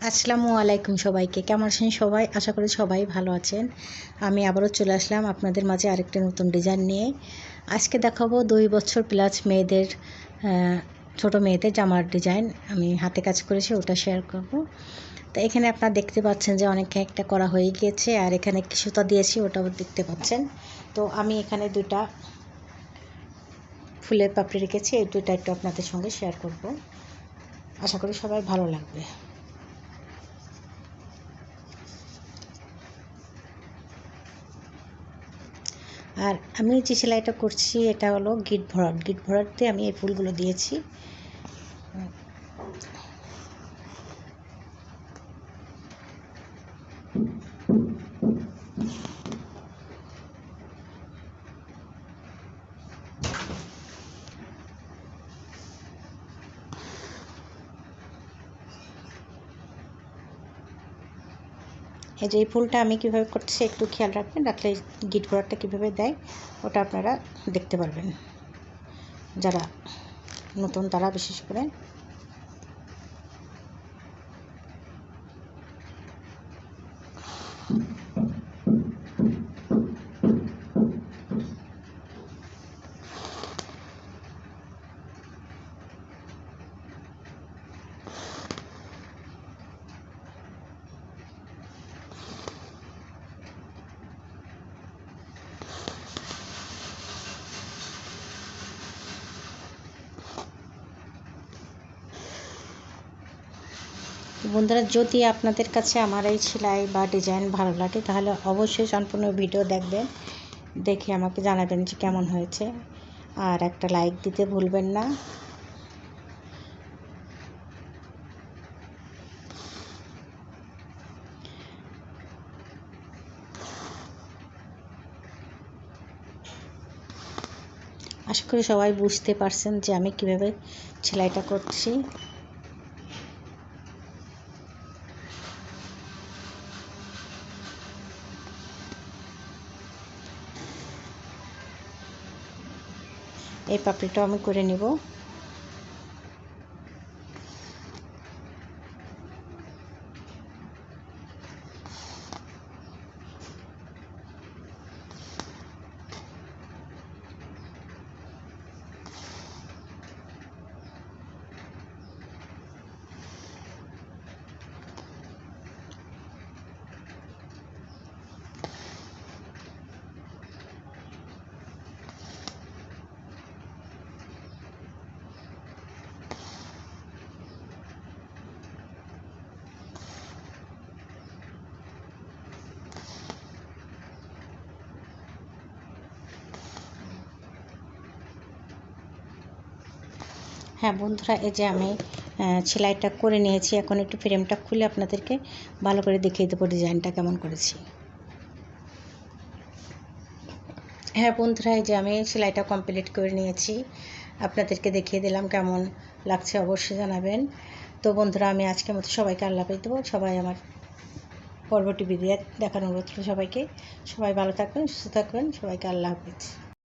আসসালামু আলাইকুম সবাইকে। কেমন আছেন সবাই? আশা করি সবাই ভালো আছেন। আমি আবারও চলে আসলাম আপনাদের মাঝে আরেকটা নতুন ডিজাইন নিয়ে। আজকে দেখাবো 2 বছর প্লাস মেয়েদের ছোট মেয়েদের জামার ডিজাইন। আমি হাতে কাজ করেছি, ওটা শেয়ার করব। তো এখানে আপনারা দেখতে পাচ্ছেন যে অনেকে একটা করা হয়ে গিয়েছে, আর এখানে কি সুতা দিয়েছি ওটাও দেখতে পাচ্ছেন। তো আমি এখানে 2টা ফুলের পাপড়ি রেখেছি, এই 2টা একটু আপনাদের সঙ্গে শেয়ার করব। আশা করি সবাই ভালো লাগবে। আর আমি যে সেলাইটা করছি এটা হলো গিট ভরাটতে আমি এই ফুলগুলো দিয়েছি। এই যে এই ফুলটা আমি কীভাবে করতেছি একটু খেয়াল রাখবেন, রাখলে গিট ভরাটটা কীভাবে দেয় ওটা আপনারা দেখতে পারবেন, যারা নতুন তারা বিশেষ করে। বন্ধুরা, যদি আপনাদের কাছে আমার এই সেলাই বা ডিজাইন ভালো লাগে তাহলে অবশ্যই সম্পূর্ণ ভিডিও দেখবেন, দেখে আমাকে জানাবেন যে কেমন হয়েছে। আর একটা লাইক দিতে ভুলবেন না। আশা করি সবাই বুঝতে পারছেন যে আমি কিভাবে সেলাইটা করছি। এই পাপড়িটাও আমি করে নেব। হ্যাঁ বন্ধুরা, এই যে আমি সেলাইটা করে নিয়েছি। এখন একটু ফ্রেমটা খুলে আপনাদেরকে ভালো করে দেখিয়ে দেবো ডিজাইনটা কেমন করেছি। হ্যাঁ বন্ধুরা, এই যে আমি সেলাইটা কমপ্লিট করে নিয়েছি, আপনাদেরকে দেখিয়ে দিলাম। কেমন লাগছে অবশ্যই জানাবেন। তো বন্ধুরা, আমি আজকের মতো সবাইকে আল্লাহ হাফেজ দেবো। সবাই আমার পরবর্তী ভিডিও দেখানোর অনুরোধ সবাইকে। সবাই ভালো থাকবেন, সুস্থ থাকবেন। সবাইকে আল্লাহ হাফেজ।